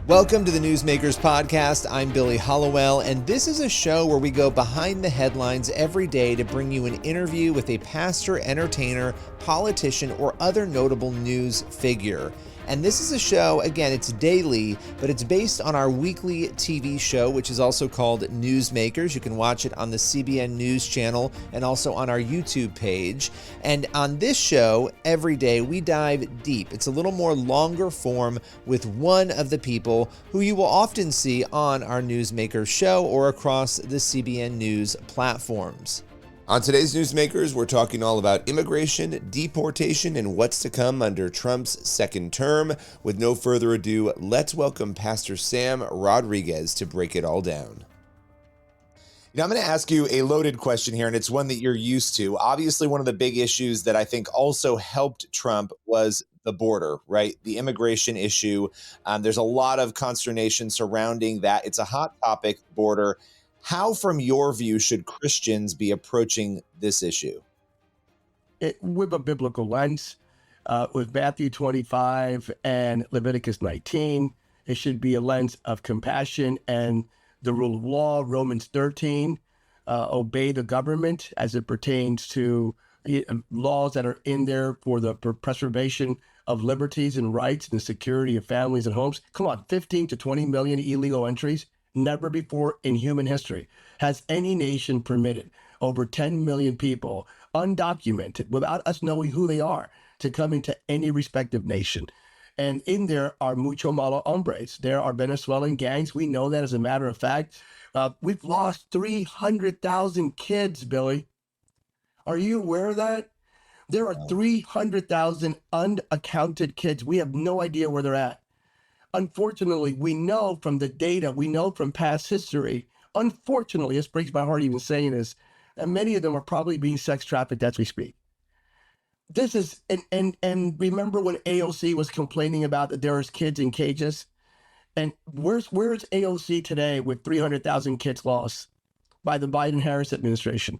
Welcome to the Newsmakers Podcast. I'm Billy Hollowell, and this is a show where we go behind the headlines every day to bring you an interview with a pastor, entertainer, politician, or other notable news figure. And this is a show, again, it's daily, but it's based on our weekly TV show, which is also called Newsmakers. You can watch it on the CBN News channel and also on our YouTube page. And on this show, every day, we dive deep. It's a little more longer form with one of the people who you will often see on our Newsmakers show or across the CBN News platforms. On today's Newsmakers, we're talking all about immigration, deportation, and what's to come under Trump's second term. With no further ado, let's welcome Pastor Sam Rodriguez to break it all down. Now, I'm going to ask you a loaded question here, and it's one that you're used to. Obviously, one of the big issues that I think also helped Trump was the border, right? The immigration issue. There's a lot of consternation surrounding that. It's a hot topic, border. How, from your view, should Christians be approaching this issue? With a biblical lens, with Matthew 25 and Leviticus 19, it should be a lens of compassion and the rule of law. Romans 13, obey the government as it pertains to laws that are in there for the preservation of liberties and rights and the security of families and homes. Come on, 15 to 20 million illegal entries. Never before in human history has any nation permitted over 10 million people, undocumented, without us knowing who they are, to come into any respective nation. And in there are mucho malo hombres. There are Venezuelan gangs. We know that as a matter of fact. We've lost 300,000 kids, Billy. Are you aware of that? There are 300,000 unaccounted kids. We have no idea where they're at. Unfortunately, we know from the data, we know from past history, unfortunately, this breaks my heart even saying this, and many of them are probably being sex trafficked as we speak. This is, and remember when AOC was complaining about that there was kids in cages? And where's AOC today with 300,000 kids lost by the Biden-Harris administration?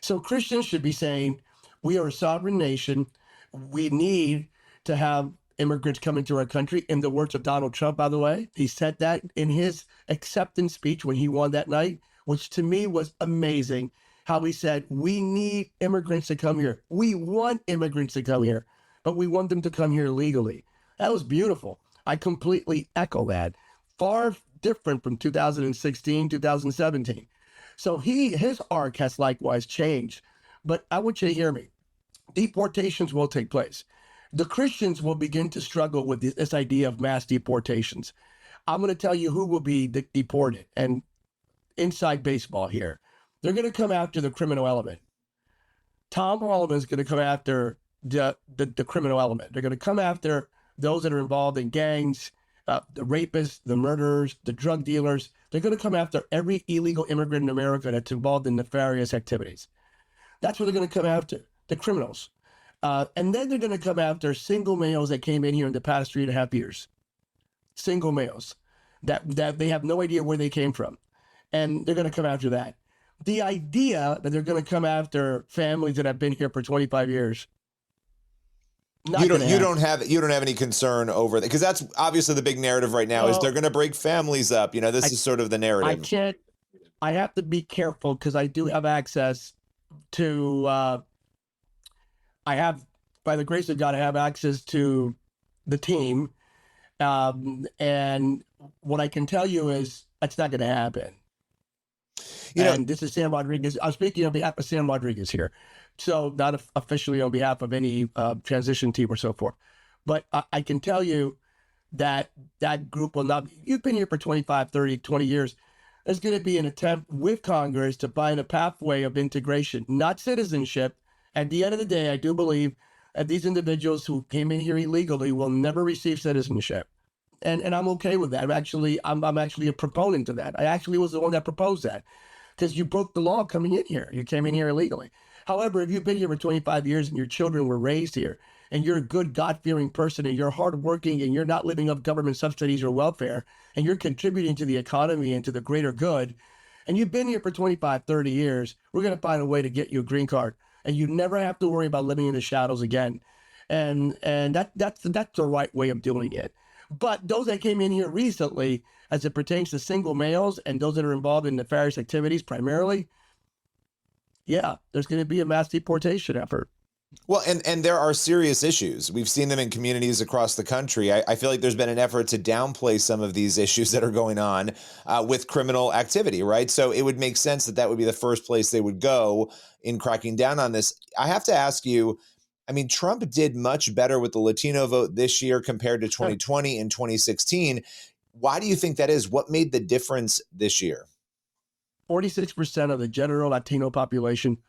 So Christians should be saying, we are a sovereign nation. We need to have immigrants coming to our country. In the words of Donald Trump, by the way, he said that in his acceptance speech when he won that night, which to me was amazing, how he said, we need immigrants to come here. We want immigrants to come here, but we want them to come here legally. That was beautiful. I completely echo that. Far different from 2016, 2017. So his arc has likewise changed. But I want you to hear me. Deportations will take place. The Christians will begin to struggle with this idea of mass deportations. I'm going to tell you who will be deported. And inside baseball here, they're going to come after the criminal element. Tom Holland is going to come after the criminal element. They're going to come after those that are involved in gangs, the rapists, the murderers, the drug dealers. They're going to come after every illegal immigrant in America that's involved in nefarious activities. That's what they're going to come after, the criminals. And then they're going to come after single males that came in here in the past 3.5 years. Single males that they have no idea where they came from. And they're going to come after that. The idea that they're going to come after families that have been here for 25 years. You don't have any concern over that, because that's obviously the big narrative right now is they're going to break families up. You know, this is sort of the narrative. I have to be careful because I do have access to, I have, by the grace of God, I have access to the team. And what I can tell you is that's not going to happen. And this is Sam Rodriguez. I'm speaking on behalf of Sam Rodriguez here. So not officially on behalf of any transition team or so forth. But I can tell you that that group will not, you've been here for 25, 30, 20 years. There's going to be an attempt with Congress to find a pathway of integration, not citizenship. At the end of the day, I do believe that these individuals who came in here illegally will never receive citizenship. And I'm okay with that. I'm actually a proponent of that. I actually was the one that proposed that because you broke the law coming in here. You came in here illegally. However, if you've been here for 25 years and your children were raised here and you're a good God-fearing person and you're hardworking and you're not living off government subsidies or welfare and you're contributing to the economy and to the greater good, and you've been here for 25, 30 years, we're going to find a way to get you a green card. And you never have to worry about living in the shadows again. And that's the right way of doing it. But those that came in here recently, as it pertains to single males and those that are involved in nefarious activities primarily, yeah, there's going to be a mass deportation effort. Well, and there are serious issues. We've seen them in communities across the country. I feel like there's been an effort to downplay some of these issues that are going on with criminal activity, right? So it would make sense that that would be the first place they would go in cracking down on this. I have to ask you, I mean, Trump did much better with the Latino vote this year compared to 2020 and 2016. Why do you think that is? What made the difference this year? 46% of the general Latino population.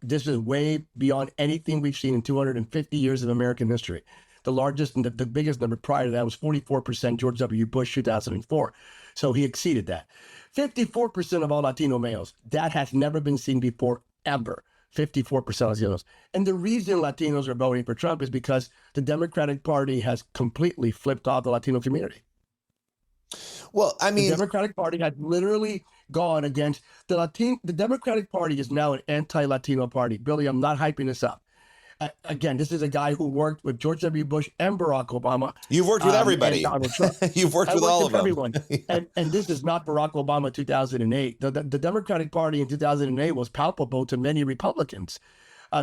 This is way beyond anything we've seen in 250 years of American history. The largest and the biggest number prior to that was 44%, George W. Bush, 2004. So he exceeded that. 54% of all Latino males. That has never been seen before, ever. 54% of Latinos. And the reason Latinos are voting for Trump is because the Democratic Party has completely flipped off the Latino community. Well, I mean, the Democratic Party had literally gone against the Democratic Party is now an anti-Latino party. Billy, I'm not hyping this up. Again, this is a guy who worked with George W. Bush and Barack Obama. You've worked with everybody. You've worked with all of them. Everyone. Yeah. And this is not Barack Obama 2008. The Democratic Party in 2008 was palpable to many Republicans,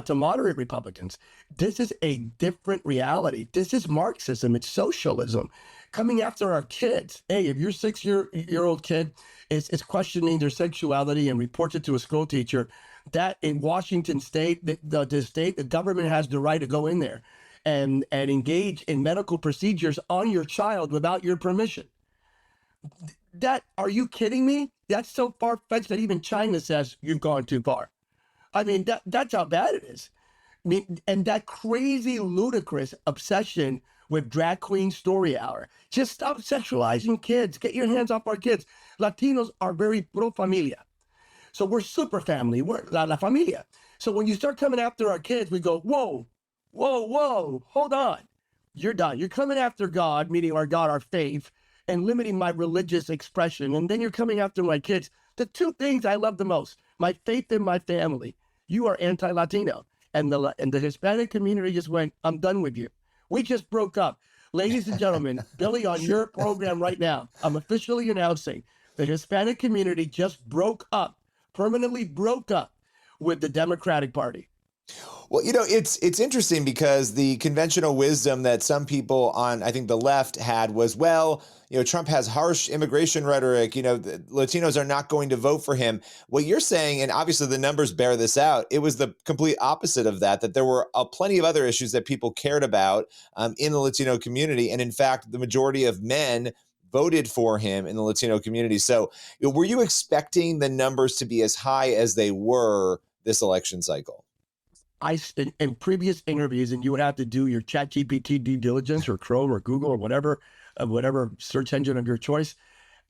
to moderate Republicans. This is a different reality. This is Marxism. It's socialism. Coming after our kids. Hey, if your 6-year-old kid is questioning their sexuality and reports it to a school teacher, that in Washington state, the government has the right to go in there and engage in medical procedures on your child without your permission. Are you kidding me? That's so far-fetched that even China says you've gone too far. I mean, that's how bad it is. I mean, and that crazy, ludicrous obsession with drag queen story hour. Just stop sexualizing kids. Get your hands off our kids. Latinos are very pro familia. So we're super family. We're la familia. So when you start coming after our kids, we go, whoa, whoa, whoa, hold on. You're done. You're coming after God, meaning our God, our faith, and limiting my religious expression. And then you're coming after my kids. The two things I love the most, my faith and my family. You are anti-Latino. And the Hispanic community just went, I'm done with you. We just broke up. Ladies and gentlemen, Billy, on your program right now, I'm officially announcing the Hispanic community just broke up, permanently broke up with the Democratic Party. Well, you know, it's interesting because the conventional wisdom that some people on, I think, the left had was, well, you know, Trump has harsh immigration rhetoric. You know, the Latinos are not going to vote for him. What you're saying, and obviously the numbers bear this out, it was the complete opposite of that, that there were plenty of other issues that people cared about in the Latino community. And in fact, the majority of men voted for him in the Latino community. So were you expecting the numbers to be as high as they were this election cycle? In previous interviews, and you would have to do your ChatGPT due diligence or Chrome or Google or whatever search engine of your choice,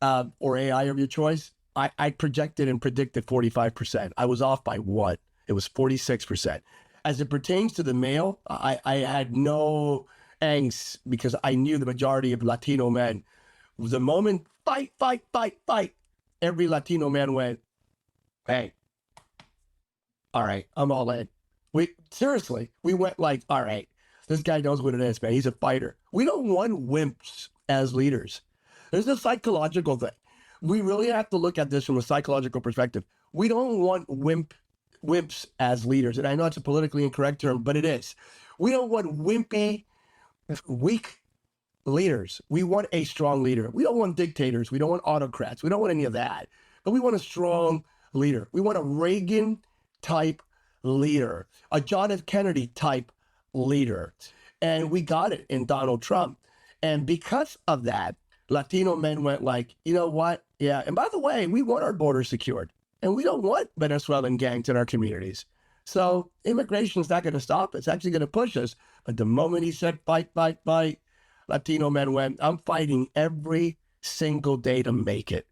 or AI of your choice, I projected and predicted 45%. I was off by what? It was 46%. As it pertains to the male, I had no angst because I knew the majority of Latino men, the moment fight, every Latino man went, hey, all right, I'm all in. We went like, all right, this guy knows what it is, man. He's a fighter. We don't want wimps as leaders. There's a psychological thing. We really have to look at this from a psychological perspective. We don't want wimps as leaders. And I know it's a politically incorrect term, but it is. We don't want wimpy, weak leaders. We want a strong leader. We don't want dictators. We don't want autocrats. We don't want any of that. But we want a strong leader. We want a Reagan-type leader, a John F. Kennedy type leader. And we got it in Donald Trump. And because of that, Latino men went like, you know what? Yeah. And by the way, we want our borders secured. And we don't want Venezuelan gangs in our communities. So immigration is not going to stop us. It's actually going to push us. But the moment he said, fight, Latino men went, I'm fighting every single day to make it.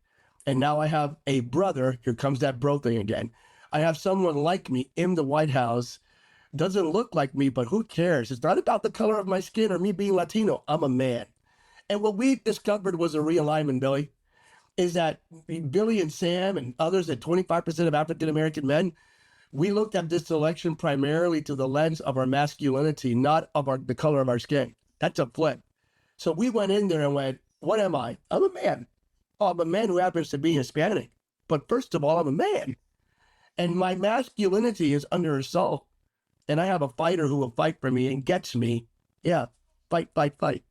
And now I have a brother. Here comes that bro thing again. I have someone like me in the White House, doesn't look like me, but who cares? It's not about the color of my skin or me being Latino. I'm a man. And what we discovered was a realignment, Billy, is that Billy and Sam and others at 25% of African-American men, we looked at this election primarily to the lens of our masculinity, not of the color of our skin. That's a flip. So we went in there and went, what am I? I'm a man. Oh, I'm a man who happens to be Hispanic. But first of all, I'm a man. And my masculinity is under assault. And I have a fighter who will fight for me and gets me. Yeah, fight, fight, fight.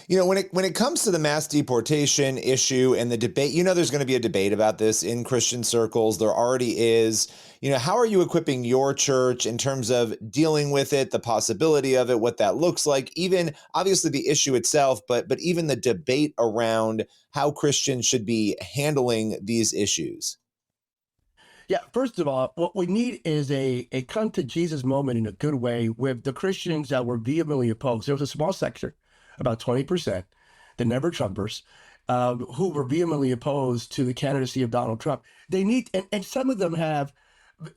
When it comes to the mass deportation issue and the debate, there's going to be a debate about this in Christian circles. There already is. How are you equipping your church in terms of dealing with it, the possibility of it, what that looks like, even obviously the issue itself, but even the debate around how Christians should be handling these issues? Yeah, first of all, what we need is a come to Jesus moment in a good way with the Christians that were vehemently opposed. There was a small sector, about 20%, the never Trumpers, who were vehemently opposed to the candidacy of Donald Trump. They need, and some of them have,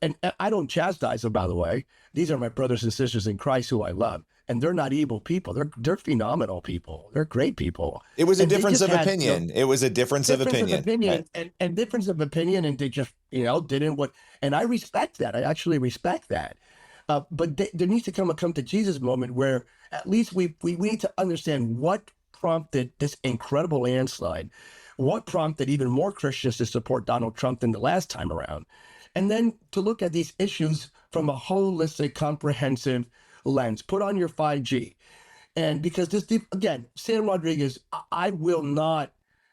and I don't chastise them, by the way. These are my brothers and sisters in Christ who I love. And they're not evil people. They're phenomenal people. They're great people. It was a And they difference just of had, opinion. It was a difference of opinion. Right. and difference of opinion, and they just didn't what. And I respect that. I actually respect that. But there needs to come a come to Jesus moment where at least we need to understand what prompted this incredible landslide, what prompted even more Christians to support Donald Trump than the last time around, and then to look at these issues from a holistic, comprehensive lens. Put on your 5G. And because again, Sam Rodriguez, I will not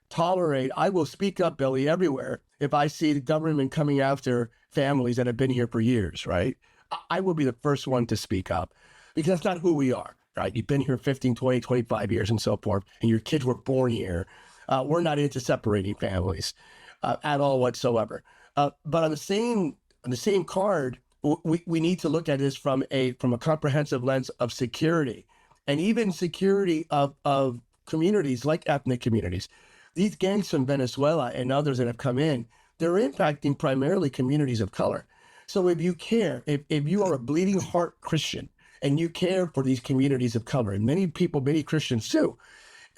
tolerate, I will speak up, Billy, everywhere if I see the government coming after families that have been here for years, right? I will be the first one to speak up because that's not who we are, right? You've been here 15, 20, 25 years and so forth, and your kids were born here. We're not into separating families at all whatsoever. But on the same card, we need to look at this from a comprehensive lens of security, and even security of communities like ethnic communities. These gangs from Venezuela and others that have come in, they're impacting primarily communities of color. So if you care, if you are a bleeding heart Christian and you care for these communities of color, and many Christians do,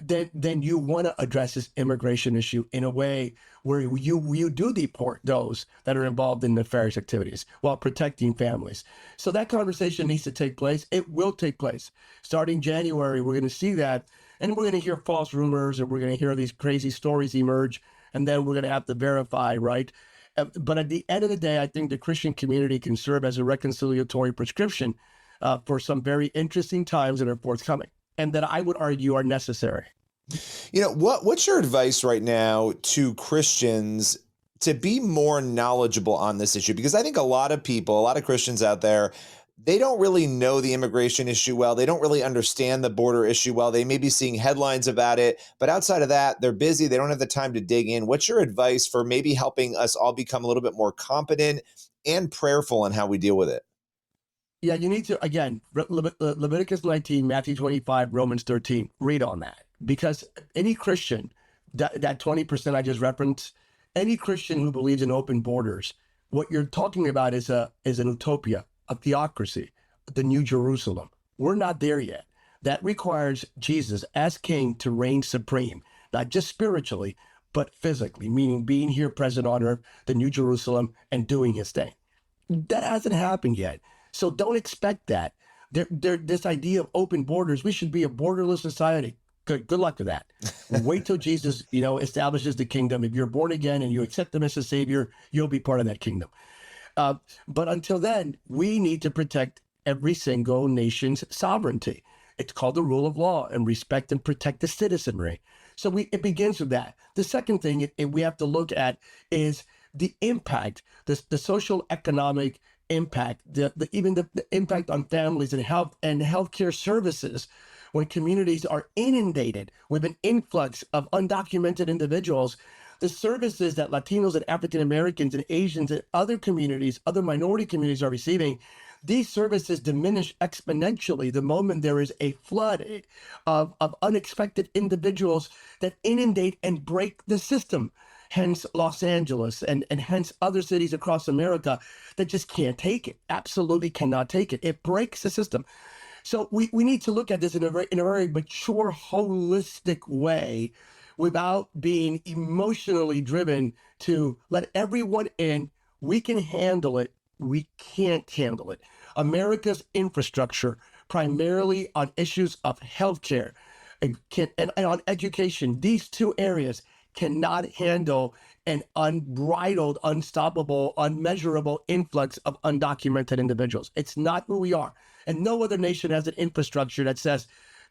then you want to address this immigration issue in a way where you do deport those that are involved in nefarious activities while protecting families. So that conversation needs to take place. It will take place. Starting January, we're going to see that, and we're going to hear false rumors, and we're going to hear these crazy stories emerge, and then we're going to have to verify, right? But at the end of the day, I think the Christian community can serve as a reconciliatory prescription for some very interesting times that are forthcoming, and that I would argue are necessary. What's your advice right now to Christians to be more knowledgeable on this issue? Because I think a lot of Christians out there, they don't really know the immigration issue well. They don't really understand the border issue well. They may be seeing headlines about it, but outside of that, they're busy. They don't have the time to dig in. What's your advice for maybe helping us all become a little bit more competent and prayerful in how we deal with it? Yeah, you need to, again, Leviticus 19, Matthew 25, Romans 13, read on that. Because any Christian, that 20% I just referenced, any Christian who believes in open borders, what you're talking about is an utopia, a theocracy, the New Jerusalem. We're not there yet. That requires Jesus as king to reign supreme, not just spiritually, but physically, meaning being here present on earth, the New Jerusalem, and doing his thing. That hasn't happened yet. So don't expect that. This idea of open borders, we should be a borderless society. Good luck with that. Wait till Jesus, establishes the kingdom. If you're born again and you accept him as a savior, you'll be part of that kingdom. But until then, we need to protect every single nation's sovereignty. It's called the rule of law, and respect and protect the citizenry. So it begins with that. The second thing we have to look at is the impact, the social economic impact, even the impact on families and healthcare services when communities are inundated with an influx of undocumented individuals. The services that Latinos and African Americans and Asians and other communities, other minority communities are receiving, these services diminish exponentially the moment there is a flood of unexpected individuals that inundate and break the system. Hence Los Angeles and hence other cities across America that just can't take it, absolutely cannot take it. It breaks the system. So we need to look at this in a very mature, holistic way without being emotionally driven to let everyone in. We can handle it. We can't handle it. America's infrastructure, primarily on issues of healthcare, and on education, these two areas cannot handle an unbridled, unstoppable, unmeasurable influx of undocumented individuals. It's not who we are. And no other nation has an infrastructure that says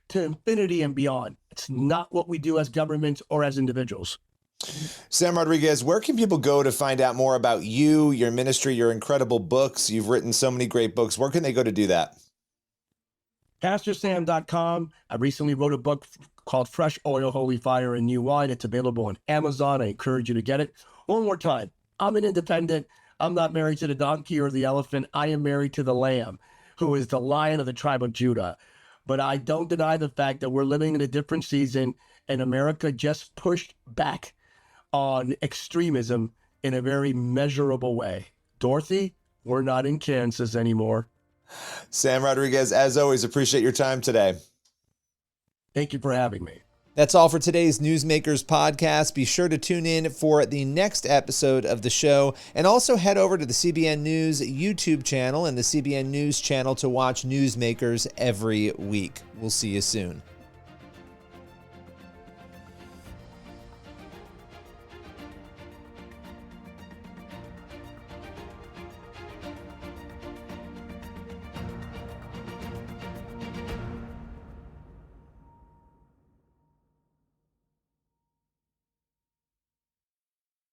to infinity and beyond. It's not what we do as governments or as individuals. Sam Rodriguez, where can people go to find out more about you, your ministry, your incredible books? You've written so many great books. Where can they go to do that? PastorSam.com. I recently wrote a book called Fresh Oil, Holy Fire, and New Wine. It's available on Amazon. I encourage you to get it. One more time. I'm an independent. I'm not married to the donkey or the elephant. I am married to the Lamb, who is the Lion of the tribe of Judah. But I don't deny the fact that we're living in a different season, and America just pushed back on extremism in a very measurable way. Dorothy, we're not in Kansas anymore. Sam Rodriguez, as always, appreciate your time today. Thank you for having me. That's all for today's Newsmakers podcast. Be sure to tune in for the next episode of the show, and also head over to the CBN News YouTube channel and the CBN News channel to watch Newsmakers every week. We'll see you soon.